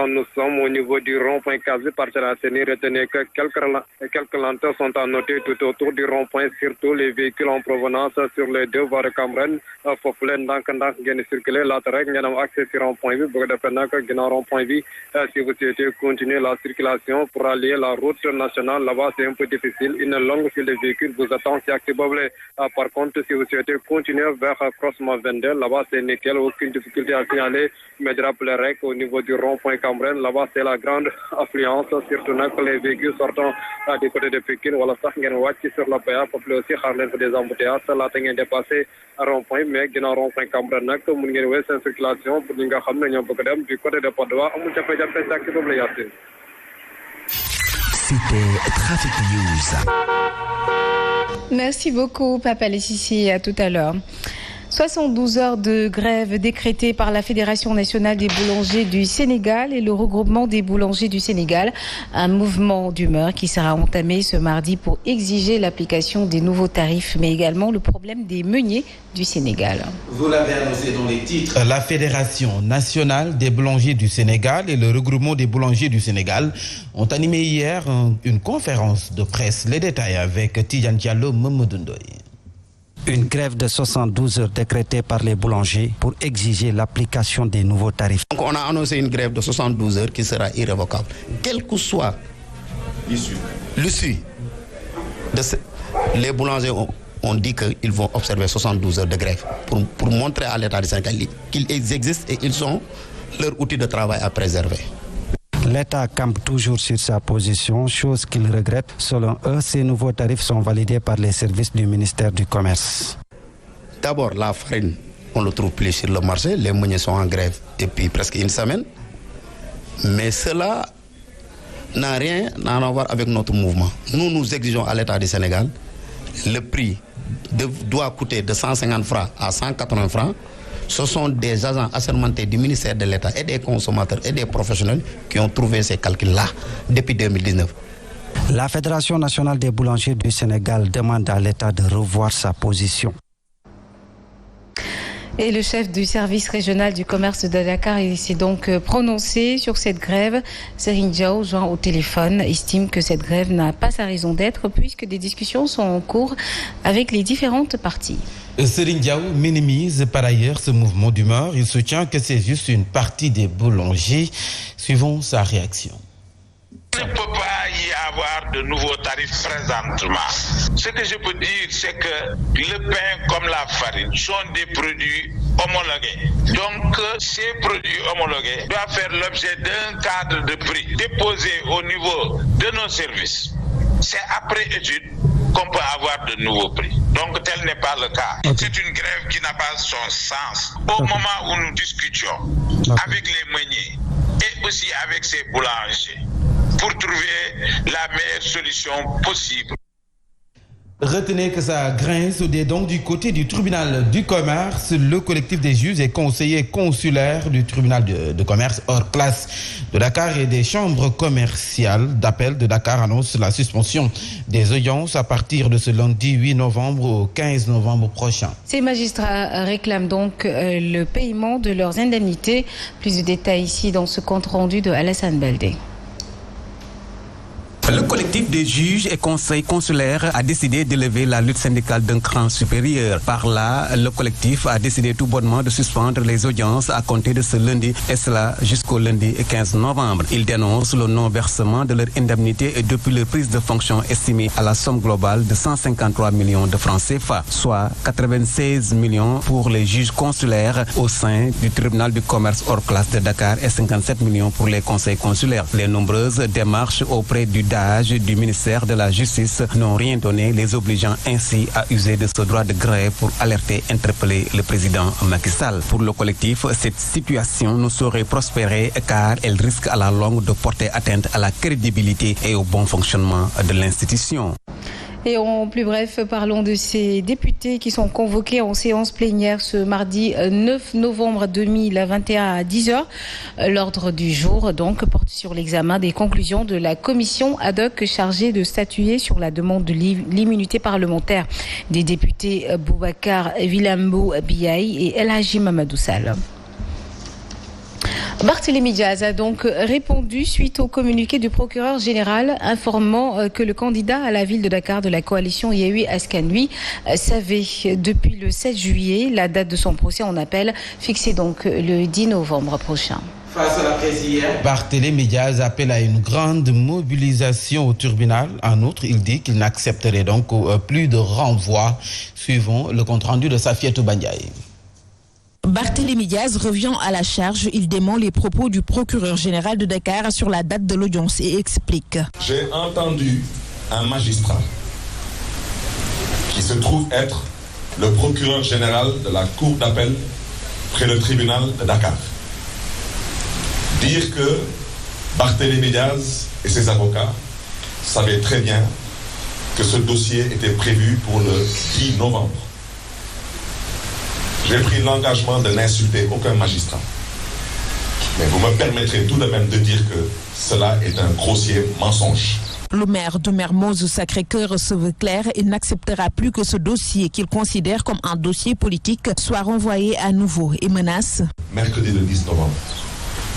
nous sommes au niveau du rond-point quasi partir à Séni. Retenez que quelques lenteurs sont à noter tout autour du rond-point, surtout les véhicules en provenance sur les deux voies de Cambérène. Foofu leen ndànk-ndànk ngeen circuler laata rek ngeen am accès sur rond-point bi bu ko defee nag ginnaaw rond-point bi si vous souhaitez continuer la circulation pour allier la route nationale là-bas c'est un peu difficile. Une longue file de véhicules vous attend si accès boobu. Par contre si vous souhaitez continuer vers croisement Vendel là-bas c'est nickel, aucune difficulté à signaler. Mais je rappelle rek au niveau du rond-point Cambérène là-bas c'est la grande affluence, surtout nag les véhicules sortant du côté de Pikine wala sax ngeen wàcc sur la PA foofu aussi xaar leen fa des embouteillages laata ngeen dépassé rond-point mais ginnaaw rond-point Cambérène nag mun ngeen wéy seen circulation pour ñi nga xam ne ñoo bëgg dem du côté de Patte d'Oie amul jafe-jafe si accès boobu la Yacine. C'était Trafic News. Merci beaucoup, Papa Lessissi, à tout à l'heure. 72 heures de grève décrétées par la Fédération nationale des boulangers du Sénégal et le regroupement des boulangers du Sénégal. Un mouvement d'humeur qui sera entamé ce mardi pour exiger l'application des nouveaux tarifs, mais également le problème des meuniers du Sénégal. Vous l'avez annoncé dans les titres. La Fédération nationale des boulangers du Sénégal et le regroupement des boulangers du Sénégal ont animé hier une conférence de presse. Les détails avec Tidiane Diallo, Mamadou Ndoye. Une grève de 72 heures décrétée par les boulangers pour exiger l'application des nouveaux tarifs. Donc on a annoncé une grève de 72 heures qui sera irrévocable. Quel que soit l'issue, les boulangers ont dit qu'ils vont observer 72 heures de grève pour montrer à l'État du Sénégal qu'ils existent et ils ont leur outil de travail à préserver. L'État campe toujours sur sa position, chose qu'il regrette. Selon eux, ces nouveaux tarifs sont validés par les services du ministère du Commerce. D'abord, la farine, on ne le trouve plus sur le marché. Les meuniers sont en grève depuis presque une semaine. Mais cela n'a rien à voir avec notre mouvement. Nous exigeons à l'État du Sénégal, le prix doit coûter de 150 francs à 180 francs. Ce sont des agents assermentés du ministère de l'État et des consommateurs et des professionnels qui ont trouvé ces calculs-là depuis 2019. La Fédération nationale des boulangers du Sénégal demande à l'État de revoir sa position. Et le chef du service régional du commerce de Dakar s'est donc prononcé sur cette grève. Serigne Diaw, joint au téléphone, estime que cette grève n'a pas sa raison d'être puisque des discussions sont en cours avec les différentes parties. Serigne Diaw minimise par ailleurs ce mouvement d'humeur. Il soutient que c'est juste une partie des boulangers. Suivons sa réaction. Il ne peut pas y avoir de nouveaux tarifs présentement. Ce que je peux dire, c'est que le pain comme la farine sont des produits homologués. Donc, ces produits homologués doivent faire l'objet d'un cadre de prix déposé au niveau de nos services. C'est après étude qu'on peut avoir de nouveaux prix. Donc, tel n'est pas le cas. Okay. C'est une grève qui n'a pas son sens. Au moment où nous discutions avec les meuniers et aussi avec ces boulangers, pour trouver la meilleure solution possible. Retenez que ça grince des dents du côté du tribunal du commerce. Le collectif des juges et conseillers consulaires du tribunal de commerce hors classe de Dakar et des chambres commerciales d'appel de Dakar annoncent la suspension des audiences à partir de ce lundi 8 novembre au 15 novembre prochain. Ces magistrats réclament donc le paiement de leurs indemnités. Plus de détails ici dans ce compte rendu de Alassane Baldé. Le collectif des juges et conseils consulaires a décidé d'élever la lutte syndicale d'un cran supérieur. Par là, le collectif a décidé tout bonnement de suspendre les audiences à compter de ce lundi et cela jusqu'au lundi 15 novembre. Ils dénoncent le non-versement de leur indemnité depuis leur prise de fonction estimée à la somme globale de 153 millions de francs CFA, soit 96 millions pour les juges consulaires au sein du tribunal du commerce hors classe de Dakar et 57 millions pour les conseils consulaires. Les nombreuses démarches auprès du du ministère de la Justice n'ont rien donné, les obligeant ainsi à user de ce droit de grève pour alerter, interpeller le président Macky Sall. Pour le collectif, cette situation ne saurait prospérer car elle risque à la longue de porter atteinte à la crédibilité et au bon fonctionnement de l'institution. Et en plus bref, parlons de ces députés qui sont convoqués en séance plénière ce mardi 9 novembre 2021 à 10h. L'ordre du jour donc porte sur l'examen des conclusions de la commission ad hoc chargée de statuer sur la demande de l'immunité parlementaire des députés Boubacar Vilambo Biaye et El Hadji Mamadou Sall. Barthélémy Diaz a donc répondu suite au communiqué du procureur général informant que le candidat à la ville de Dakar de la coalition Yewwi Askan Wi savait depuis le 7 juillet la date de son procès en appel, fixée donc le 10 novembre prochain. Face à la presse hier, Barthélémy Diaz appelle à une grande mobilisation au tribunal. En outre, il dit qu'il n'accepterait donc plus de renvoi, suivant le compte-rendu de Safiatou Bandiaï. Barthélémy Diaz revient à la charge. Il dément les propos du procureur général de Dakar sur la date de l'audience et explique. J'ai entendu un magistrat qui se trouve être le procureur général de la cour d'appel près le tribunal de Dakar dire que Barthélémy Diaz et ses avocats savaient très bien que ce dossier était prévu pour le 10 novembre. J'ai pris l'engagement de n'insulter aucun magistrat. Mais vous me permettrez tout de même de dire que cela est un grossier mensonge. Le maire de Mermoz Sacré-Cœur se veut clair et n'acceptera plus que ce dossier qu'il considère comme un dossier politique soit renvoyé à nouveau et menace. Mercredi le 10 novembre,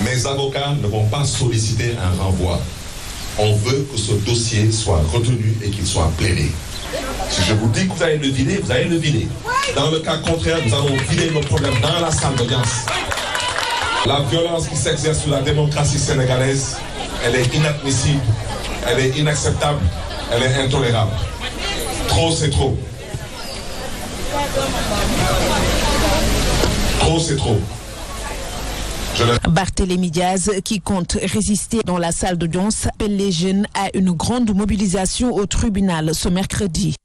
mes avocats ne vont pas solliciter un renvoi. On veut que ce dossier soit retenu et qu'il soit plaidé. Si je vous dis que vous allez le vider, vous allez le vider. Dans le cas contraire, nous allons vider nos problèmes dans la salle d'audience. La violence qui s'exerce sur la démocratie sénégalaise, elle est inadmissible, elle est inacceptable, elle est intolérable. Trop, c'est trop. Trop, c'est trop. Barthélémy Diaz, qui compte résister dans la salle d'audience, appelle les jeunes à une grande mobilisation au tribunal ce mercredi.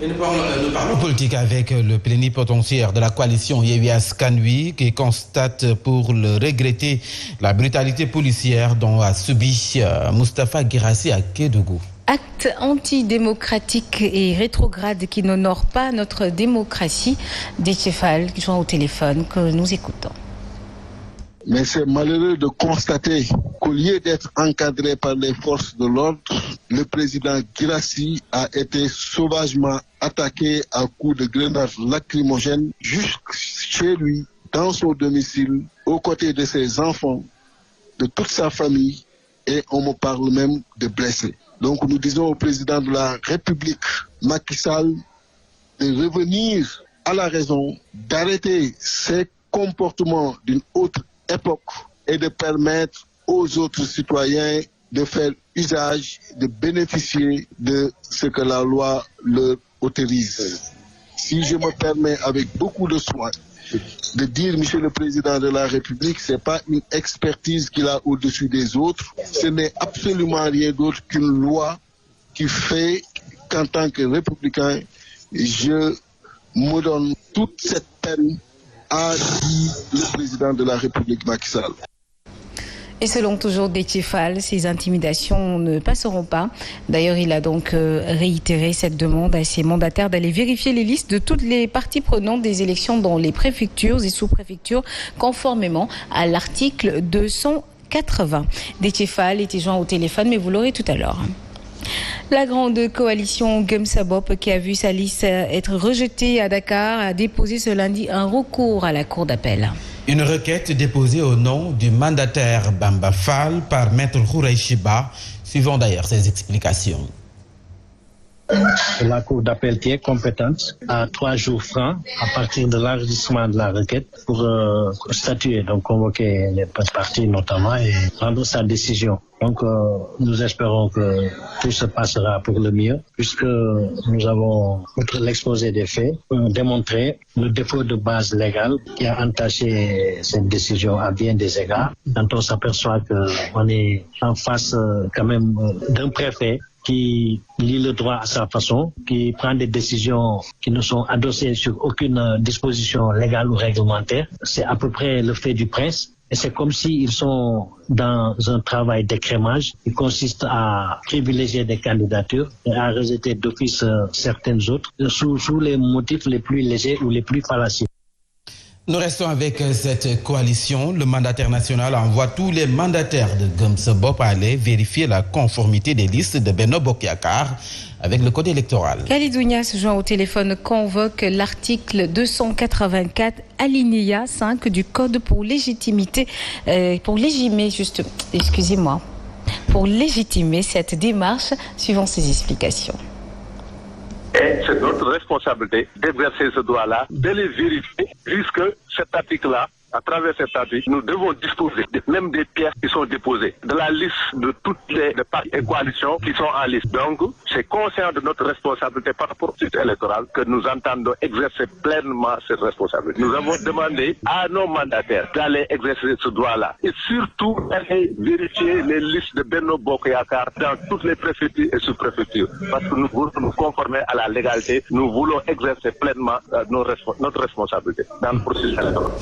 Et nous parlons politique avec le plénipotentiaire de la coalition Yewwi Askan Wi qui constate pour le regretter la brutalité policière dont a subi Moustapha Guirassy à Kédougou. Acte antidémocratique et rétrograde qui n'honore pas notre démocratie. Déthié Fall, qui joint au téléphone, que nous écoutons. Mais c'est malheureux de constater qu'au lieu d'être encadré par les forces de l'ordre, le président Guirassy a été sauvagement attaqué à coups de grenades lacrymogènes jusque chez lui, dans son domicile, aux côtés de ses enfants, de toute sa famille, et on me parle même de blessés. Donc nous disons au président de la République, Macky Sall, de revenir à la raison, d'arrêter ses comportements d'une autre époque et de permettre aux autres citoyens de faire usage, de bénéficier de ce que la loi leur autorise. Si je me permets avec beaucoup de soin de dire, Monsieur le Président de la République, ce n'est pas une expertise qu'il a au-dessus des autres, ce n'est absolument rien d'autre qu'une loi qui fait qu'en tant que républicain, je me donne toute cette peine a dit le président de la République, Macky Sall. Et selon toujours Déthié Fall, ces intimidations ne passeront pas. D'ailleurs, il a donc réitéré cette demande à ses mandataires d'aller vérifier les listes de toutes les parties prenantes des élections dans les préfectures et sous-préfectures, conformément à l'article 280. Déthié Fall était joint au téléphone, mais vous l'aurez tout à l'heure. La grande coalition Gumsabop, qui a vu sa liste être rejetée à Dakar, a déposé ce lundi un recours à la cour d'appel. Une requête déposée au nom du mandataire Bamba Fall par Maître Khouraïchiba, suivant d'ailleurs ses explications. La cour d'appel qui est compétente a 3 jours francs à partir de l'enregistrement de la requête pour statuer, donc convoquer les parties notamment et prendre sa décision. Donc nous espérons que tout se passera pour le mieux puisque nous avons, outre l'exposé des faits, démontré le défaut de base légale qui a entaché cette décision à bien des égards. Quand on s'aperçoit qu'on est en face quand même d'un préfet qui lit le droit à sa façon, qui prend des décisions qui ne sont adossées sur aucune disposition légale ou réglementaire. C'est à peu près le fait du prince. Et c'est comme s'ils sont dans un travail d'écrémage qui consiste à privilégier des candidatures et à rejeter d'office certaines autres sous les motifs les plus légers ou les plus fallacieux. Nous restons avec cette coalition. Le mandataire national envoie tous les mandataires de Gëm-sa Bopp à aller vérifier la conformité des listes de Benno Bokk Yakaar avec le code électoral. Khalidounia se joint au téléphone, convoque l'article 284 alinéa 5 du code pour légitimer cette démarche, suivant ses explications. Et c'est notre responsabilité d'exercer ce droit-là, de les vérifier, puisque cet article-là, à travers cet article, nous devons disposer même des pièces qui sont déposées, de la liste de toutes les partis et coalitions qui sont en liste. Donc, c'est conscient de notre responsabilité par rapport au processus électoral que nous entendons exercer pleinement cette responsabilité. Nous avons demandé à nos mandataires d'aller exercer ce droit-là et surtout d'aller vérifier les listes de Benno Bokk Yakaar dans toutes les préfectures et sous-préfectures, parce que nous voulons nous conformer à la légalité, nous voulons exercer pleinement notre responsabilité dans le processus électoral.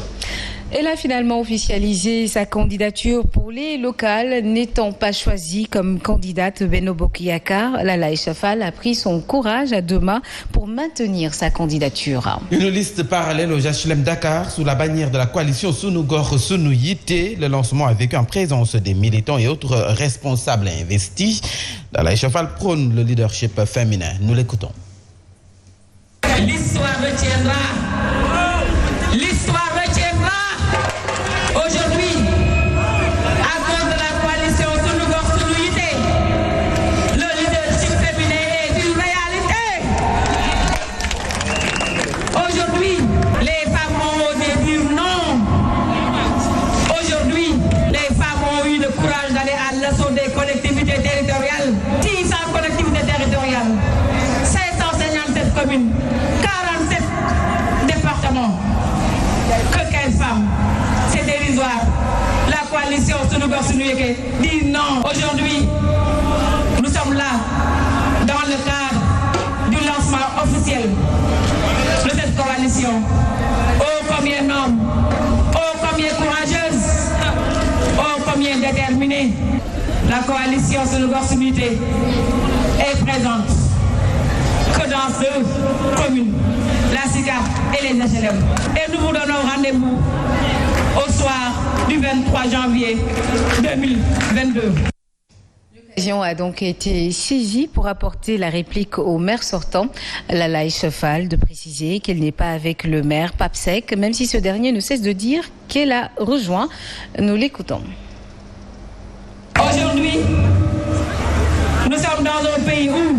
Elle a finalement officialisé sa candidature pour les locales, n'étant pas choisie comme candidate Benno Bokk Yakaar. Lalla Aïcha Fall a pris son courage à deux mains pour maintenir sa candidature. Une liste parallèle au HLM Dakar sous la bannière de la coalition Sunu Gox Sunu Yité. Le lancement a vécu en présence des militants et autres responsables investis. Lalla Aïcha Fall prône le leadership féminin. Nous l'écoutons. L'histoire retiendra. L'histoire retiendra. Aujourd'hui, à cause de la coalition Sunu Gox Sunu Yité, le leadership féminin est une réalité. Aujourd'hui, les femmes ont osé dire non. Aujourd'hui, les femmes ont eu le courage d'aller à l'assaut des collectivités territoriales. 600 collectivités territoriales, 557 communes, 47 départements. Que 15 femmes. C'est dérisoire. La coalition Sunu Gox Sunu Yité dit non. Aujourd'hui, nous sommes là dans le cadre du lancement officiel de cette coalition. Oh combien d'hommes, oh combien courageuse, oh combien déterminée. La coalition Sunu Gox Sunu Yité est présente que dans 2 communes, la SICAP et les HLM. Et nous vous donnons rendez-vous au soir du 23 janvier 2022. L'occasion a donc été saisie pour apporter la réplique au maire sortant, Lalla Aïcha Fall, de préciser qu'elle n'est pas avec le maire Pape Seck, même si ce dernier ne cesse de dire qu'elle a rejoint. Nous l'écoutons. Aujourd'hui, nous sommes dans un pays où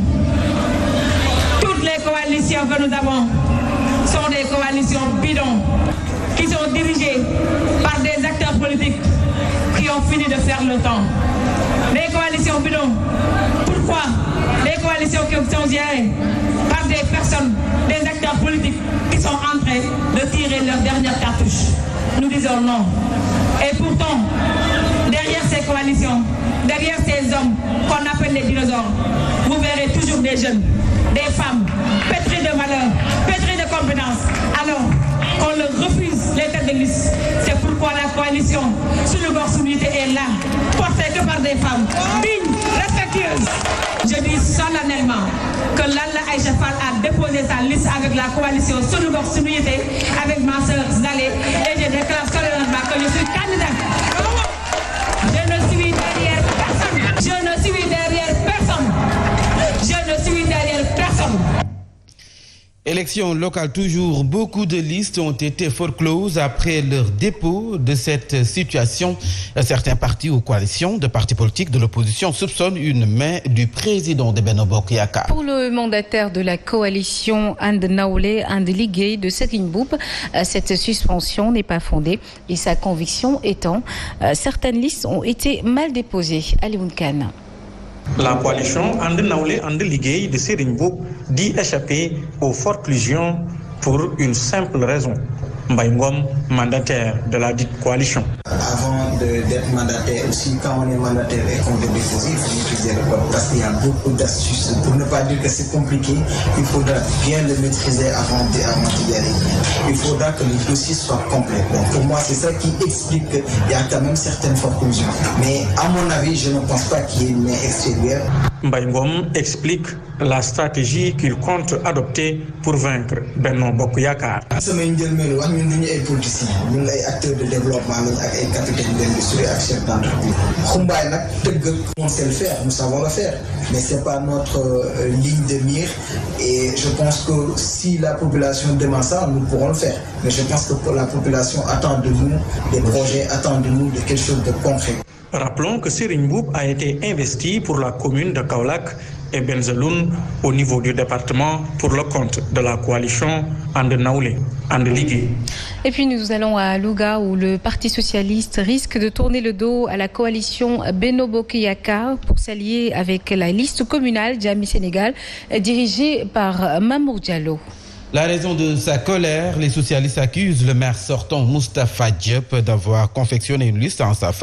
toutes les coalitions que nous avons sont des coalitions bidons, qui sont dirigées par des acteurs politiques qui ont fini de faire le temps. Des coalitions bidons. Pourquoi? Des coalitions qui sont gérées par des personnes, des acteurs politiques qui sont en train de tirer leur dernière cartouche. Nous disons non. Et pourtant, derrière ces coalitions, derrière ces hommes qu'on appelle les dinosaures, vous verrez toujours des jeunes, des femmes, pétries de valeur, pétries de compétences. Alors qu'on leur refuse les têtes de liste. C'est pourquoi la coalition Sunu Gox Sunu Yité est là, portée que par des femmes dignes, respectueuses. Je dis solennellement que Lalla Aïcha Fall a déposé sa liste avec la coalition Sunu Gox Sunu Yité, avec ma sœur Zalé, et je déclare solennellement que je suis candidate. Je ne suis derrière personne. Je ne suis derrière personne. Je ne suis derrière personne. Élections locales toujours, beaucoup de listes ont été forcloses après leur dépôt. De cette situation, certains partis ou coalitions de partis politiques de l'opposition soupçonnent une main du président de Benno Bokk Yakaar. Pour le mandataire de la coalition And Nawlé And Liggéey de Serigne Mboup, cette suspension n'est pas fondée et sa conviction étant certaines listes ont été mal déposées. Alioune Kane. La coalition And Nawlé And Liggéey de Serigne Mboup dit échapper aux forclusions pour une simple raison. Mbaye Ngom, mandataire de la dite coalition. Avant avant d'être mandataire aussi, quand on est mandataire et qu'on veut déposer, il faut maîtriser le code parce qu'il y a beaucoup d'astuces. Pour ne pas dire que c'est compliqué, il faudra bien le maîtriser avant d'y aller. Il faudra que le dossier soit complet. Donc pour moi, c'est ça qui explique qu'il y a quand même certaines forclusions. Mais à mon avis, je ne pense pas qu'il y ait une main extérieure. Mbaye Ngom explique la stratégie qu'il compte adopter pour vaincre Benno Bokk Yaakaar. sama njëlbéen wax ñun duñu ay politiciens ñun ay acteurs de développement lañ ak ay capitaines d'industrie ak chefs d'entreprise. Xumbaay nag tëgg on sait le faire, nous savons le faire, mais c'est pas notre ligne de mire et je pense que si la population demande ça, nous pourrons le faire. Mais je pense que la population attend de nous des projets, attend de nous de quelque chose de concret. Rappelons que Serigne Mboup a été investi pour la commune de Kaolack et Bengelloune au niveau du département pour le compte de la coalition And Nawlé, And Liggéey. Et puis nous allons à Louga où le Parti socialiste risque de tourner le dos à la coalition Benno Bokk Yaakaar pour s'allier avec la liste communale Jàmmi Sénégal dirigée par Mamour Diallo. La raison de sa colère, les socialistes accusent le maire sortant Moustapha Diop d'avoir confectionné une liste en sa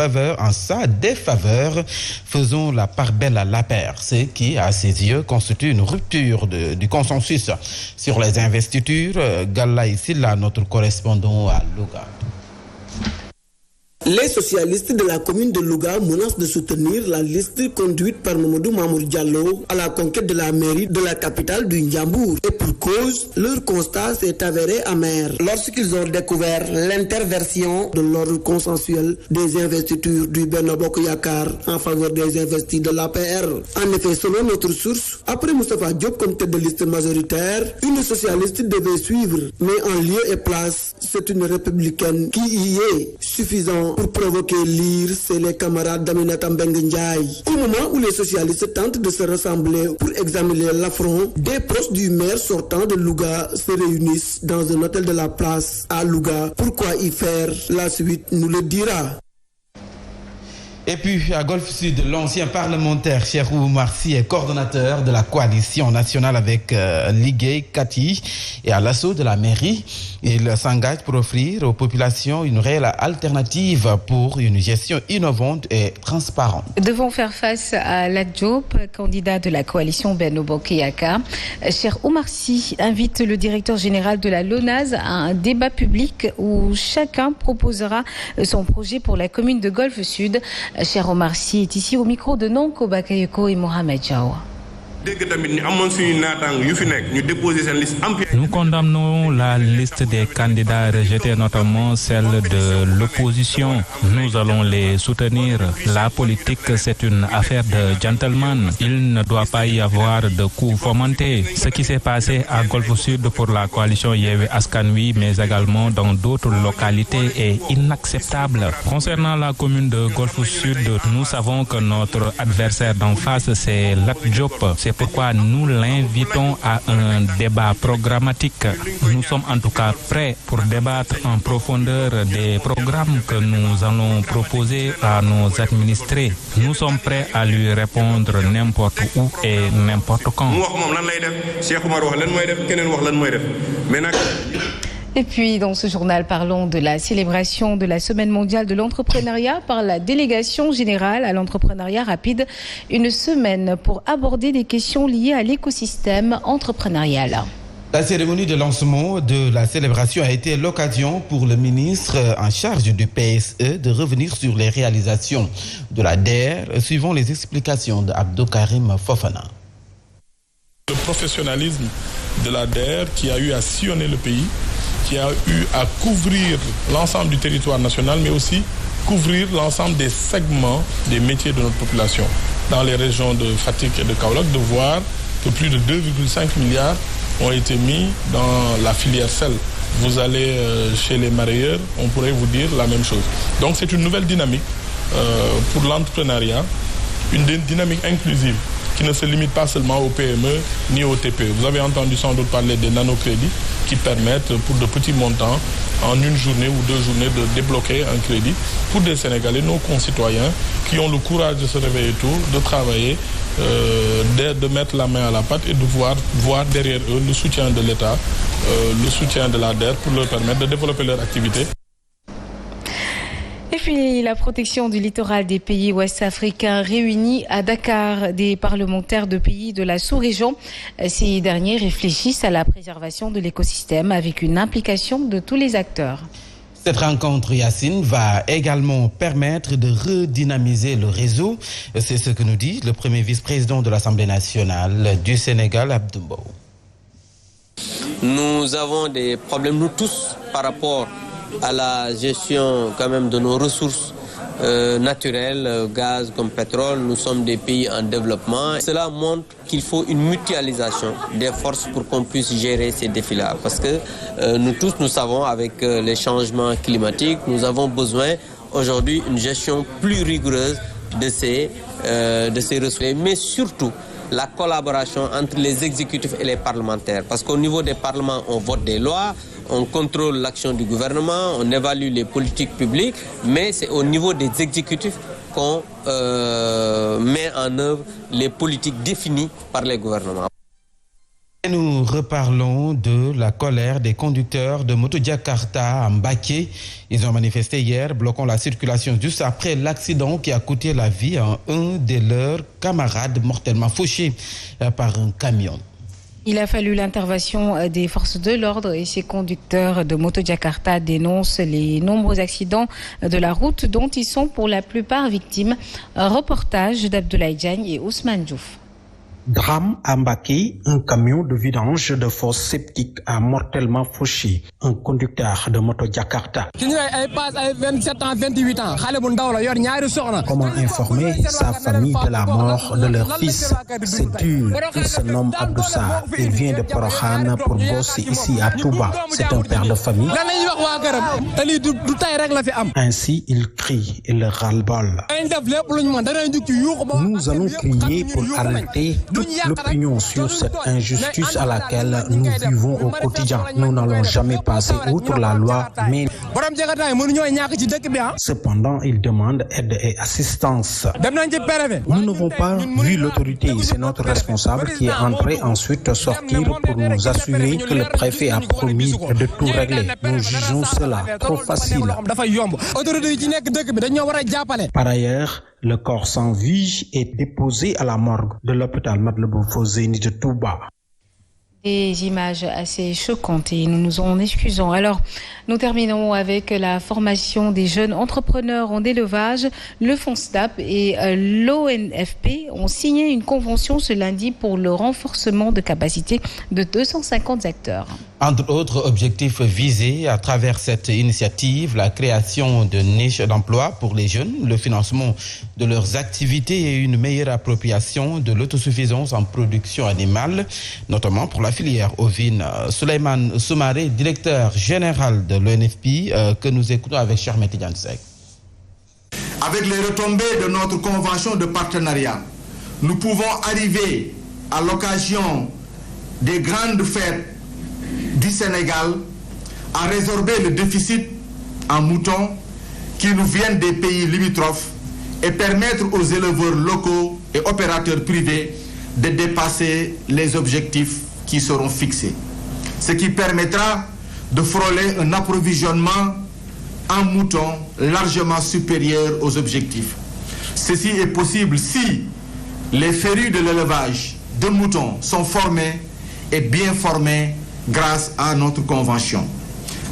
défaveur, faisant la part belle à l'APR, ce qui, à ses yeux, constitue une rupture du consensus sur les investitures. Galaye Sylla, notre correspondant à Louga. Les socialistes de la commune de Louga menacent de soutenir la liste conduite par Mamadou Mamour Diallo à la conquête de la mairie de la capitale du Ndiambour. Et pour cause, leur constat s'est avéré amer lorsqu'ils ont découvert l'interversion de l'ordre consensuel des investitures du Benno Bokk Yaakaar en faveur des investis de l'APR. En effet, selon notre source, après Moustapha Diop comme tête de liste majoritaire, une socialiste devait suivre, mais en lieu et place, c'est une républicaine qui y est suffisant pour provoquer l'ire, c'est les camarades d'Aminata Mbengue Ndiaye. Au moment où les socialistes tentent de se rassembler pour examiner l'affront, des proches du maire sortant de Louga se réunissent dans un hôtel de la place à Louga. Pourquoi y faire? La suite nous le dira. Et puis, à Golfe Sud, l'ancien parlementaire Cheikh Oumar Sy est coordonnateur de la coalition nationale avec Liggéey Kati et à l'assaut de la mairie. Il s'engage pour offrir aux populations une réelle alternative pour une gestion innovante et transparente. Devant faire face à Lat Diop, candidat de la coalition Benno Bokk Yaakaar, Cheikh Oumar Sy invite le directeur général de la LONASE à un débat public où chacun proposera son projet pour la commune de Golfe Sud. Cheikh Oumar Sy est ici au micro de Nonko Bakayoko et Mohamed Diawa. Nous condamnons la liste des candidats rejetés, notamment celle de l'opposition. Nous allons les soutenir. La politique, c'est une affaire de gentleman. Il ne doit pas y avoir de coups fomentés. Ce qui s'est passé à Golfe Sud pour la coalition Yewwi Askan Wi, mais également dans d'autres localités, est inacceptable. Concernant la commune de Golfe Sud, nous savons que notre adversaire d'en face, c'est Lat Diop. C'est pourquoi nous l'invitons à un débat programmatique. Nous sommes en tout cas prêts pour débattre en profondeur des programmes que nous allons proposer à nos administrés. Nous sommes prêts à lui répondre n'importe où et n'importe quand. Et puis, dans ce journal, parlons de la célébration de la Semaine mondiale de l'entrepreneuriat par la Délégation générale à l'entrepreneuriat rapide. Une semaine pour aborder des questions liées à l'écosystème entrepreneurial. La cérémonie de lancement de la célébration a été l'occasion pour le ministre en charge du PSE de revenir sur les réalisations de la DER, suivant les explications d'Abdou Karim Fofana. Le professionnalisme de la DER qui a eu à sillonner le pays, qui a eu à couvrir l'ensemble du territoire national, mais aussi couvrir l'ensemble des segments des métiers de notre population. Dans les régions de Fatick et de Kaolack, de voir que plus de 2,5 milliards ont été mis dans la filière sel. Vous allez chez les marailleurs, on pourrait vous dire la même chose. Donc c'est une nouvelle dynamique pour l'entrepreneuriat, une dynamique inclusive qui ne se limite pas seulement aux PME ni aux TPE. Vous avez entendu sans doute parler des nanocrédits qui permettent pour de petits montants, en une journée ou 2 journées, de débloquer un crédit pour des Sénégalais, nos concitoyens, qui ont le courage de se réveiller tôt, de travailler, de mettre la main à la pâte et de voir derrière eux le soutien de l'État, le soutien de la DER pour leur permettre de développer leur activité. Et puis la protection du littoral des pays ouest-africains réunis à Dakar, des parlementaires de pays de la sous-région. Ces derniers réfléchissent à la préservation de l'écosystème avec une implication de tous les acteurs. Cette rencontre, Yacine, va également permettre de redynamiser le réseau. C'est ce que nous dit le premier vice-président de l'Assemblée nationale du Sénégal, Abdou Mbow. Nous avons des problèmes, nous tous, par rapport à la gestion quand même de nos ressources naturelles, gaz comme pétrole. Nous sommes des pays en développement. Cela montre qu'il faut une mutualisation des forces pour qu'on puisse gérer ces défis-là. Parce que nous tous, nous savons, avec les changements climatiques, nous avons besoin aujourd'hui d'une gestion plus rigoureuse de ces ressources. Mais surtout, la collaboration entre les exécutifs et les parlementaires. Parce qu'au niveau des parlements, on vote des lois, on contrôle l'action du gouvernement, on évalue les politiques publiques, mais c'est au niveau des exécutifs qu'on met en œuvre les politiques définies par les gouvernements. Et nous reparlons de la colère des conducteurs de moto Jakarta à Mbaké. Ils ont manifesté hier, bloquant la circulation juste après l'accident qui a coûté la vie à un de leurs camarades mortellement fauché par un camion. Il a fallu l'intervention des forces de l'ordre et ces conducteurs de moto Jakarta dénoncent les nombreux accidents de la route dont ils sont pour la plupart victimes. Un reportage d'Abdoulaye Diagne et Ousmane Diouf. Drame à Mbaké, un camion de vidange de fosse septique a mortellement fauché un conducteur de moto Jakarta. Comment informer sa famille de la mort de leur fils? C'est dur. Il se nomme Abdoussa. Il vient de Porokhane pour bosser ici à Touba. C'est un père de famille. Ainsi, il crie et le ras-le-bol. Nous allons crier pour arrêter toute l'opinion sur cette injustice à laquelle nous vivons au quotidien. Nous n'allons jamais passer outre la loi, mais cependant, il demande aide et assistance. Nous n'avons pas vu l'autorité, c'est notre responsable qui est entré ensuite sortir pour nous assurer que le préfet a promis de tout régler. Nous jugeons cela trop facile. Par ailleurs, le corps sans vie est déposé à la morgue de l'hôpital Matlaboul Fawzeyni de Touba. Des images assez choquantes et nous nous en excusons. Alors, nous terminons avec la formation des jeunes entrepreneurs en élevage. Le FONSTAP et l'ONFP ont signé une convention ce lundi pour le renforcement de capacité de 250 acteurs. Entre autres objectifs visés à travers cette initiative, la création de niches d'emploi pour les jeunes, le financement de leurs activités et une meilleure appropriation de l'autosuffisance en production animale, notamment pour la filière ovine. Souleymane Soumaré, directeur général de l'ONFP, que nous écoutons avec Charmé Tidjansek. Avec les retombées de notre convention de partenariat, nous pouvons arriver à l'occasion des grandes fêtes du Sénégal à résorber le déficit en moutons qui nous viennent des pays limitrophes et permettre aux éleveurs locaux et opérateurs privés de dépasser les objectifs qui seront fixés. Ce qui permettra de frôler un approvisionnement en moutons largement supérieur aux objectifs. Ceci est possible si les férus de l'élevage de moutons sont formés et bien formés grâce à notre convention.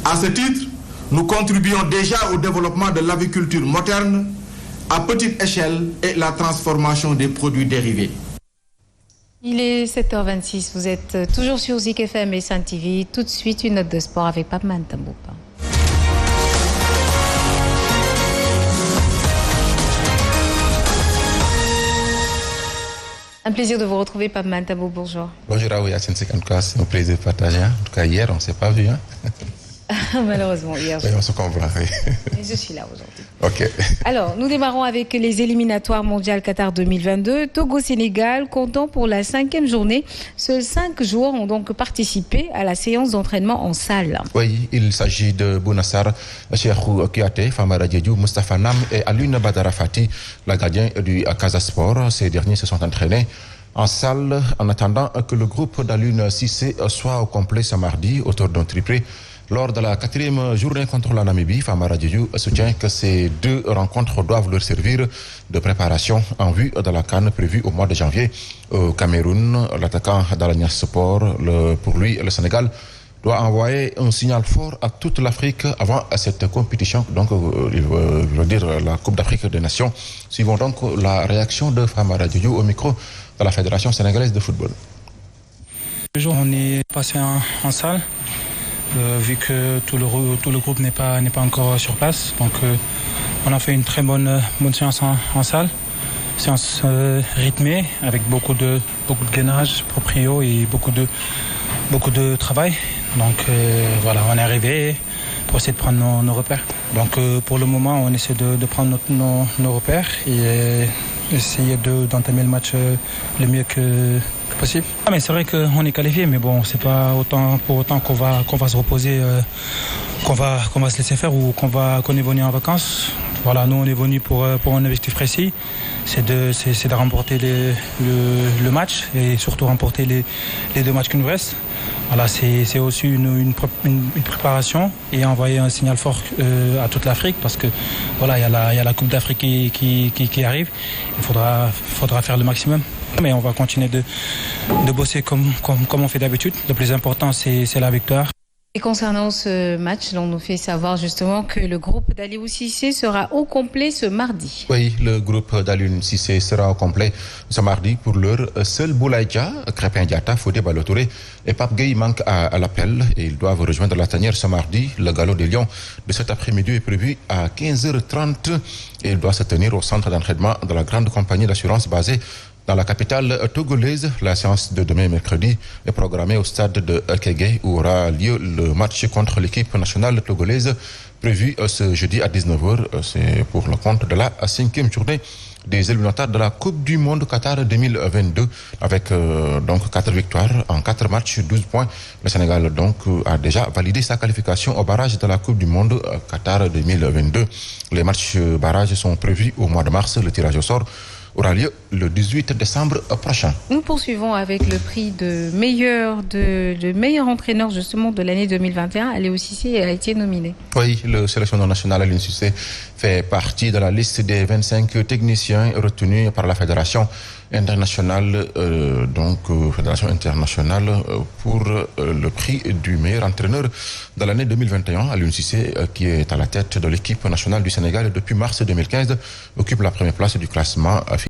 À ce titre, nous contribuons déjà au développement de l'aviculture moderne à petite échelle et la transformation des produits dérivés. Il est 7h26, vous êtes toujours sur Zik FM et Sen TV. Tout de suite, une note de sport avec Pape Mantamboupa. Un plaisir de vous retrouver, Pape Mantamboupa. Bonjour. Bonjour à vous, Yacine. En tout cas, c'est un plaisir de partager. En tout cas, hier, on ne s'est pas vu. Hein. Malheureusement, hier. Oui, on se comprend. Oui. Mais je suis là aujourd'hui. Ok. Alors, nous démarrons avec les éliminatoires mondiales Qatar 2022. Togo-Sénégal, comptant pour la 5e journée. Seuls 5 joueurs ont donc participé à la séance d'entraînement en salle. Oui, il s'agit de Bounassar, Cheikhou Kouyaté, Famara Diédhiou, Moustapha Nam et Alioune Badara Fati, la gardien du Casa Sport. Ces derniers se sont entraînés en salle en attendant que le groupe d'Alioune Cissé soit au complet ce mardi autour d'un triplé Lors de la 4e journée contre la Namibie, Famara Diédhiou soutient que ces 2 rencontres doivent leur servir de préparation en vue de la CAN prévue au mois de janvier au Cameroun. L'attaquant d'Alanya Sport, pour lui, le Sénégal doit envoyer un signal fort à toute l'Afrique avant cette compétition, donc il veut dire la Coupe d'Afrique des Nations. Suivons donc la réaction de Famara Diédhiou au micro de la Fédération sénégalaise de football. Le jour, on est passé en salle. Vu que tout le groupe n'est pas encore sur place. Donc on a fait une très bonne séance en salle. Séance rythmée avec beaucoup de gainage proprio et beaucoup de travail. Donc voilà, on est arrivé pour essayer de prendre nos repères. Donc pour le moment, on essaie de prendre nos repères et essayer d'entamer le match le mieux que possible. Mais c'est vrai qu'on est qualifié, mais bon, c'est pas pour autant qu'on va se reposer, qu'on va se laisser faire ou qu'on est venu en vacances. Voilà, nous on est venu pour un objectif précis, c'est de remporter le match et surtout remporter les 2 matchs qui nous restent. Voilà, c'est aussi une préparation et envoyer un signal fort à toute l'Afrique parce que voilà, il y a la Coupe d'Afrique qui arrive. Il faudra faire le maximum. Mais on va continuer de bosser comme on fait d'habitude. Le plus important, c'est la victoire. Et concernant ce match, on nous fait savoir justement que le groupe d'Aliou Cissé sera au complet ce mardi. Oui, le groupe d'Aliou Cissé sera au complet ce mardi. Pour l'heure, seul Boulaye Dia, Krépin Diatta, Fodé Ballo-Touré et Pape Gueye manquent à l'appel et ils doivent rejoindre la tanière ce mardi. Le galop des Lions de cet après-midi est prévu à 15h30 et il doit se tenir au centre d'entraînement de la grande compagnie d'assurance basée dans la capitale togolaise. La séance de demain mercredi est programmée au stade de Kégé où aura lieu le match contre l'équipe nationale togolaise prévu ce jeudi à 19h. C'est pour le compte de la 5e journée des éliminatoires de la Coupe du Monde Qatar 2022 avec donc 4 victoires en 4 matchs, 12 points. Le Sénégal donc a déjà validé sa qualification au barrage de la Coupe du Monde Qatar 2022. Les matchs barrages sont prévus au mois de mars. Le tirage au sort aura lieu le 18 décembre prochain. Nous poursuivons avec le prix de meilleur entraîneur justement de l'année 2021. Aliou Cissé a été nominé. Oui, le sélectionneur national Aliou Cissé fait partie de la liste des 25 techniciens retenus par la Fédération internationale, pour le prix du meilleur entraîneur de l'année 2021. Aliou Cissé, qui est à la tête de l'équipe nationale du Sénégal depuis mars 2015, occupe la première place du classement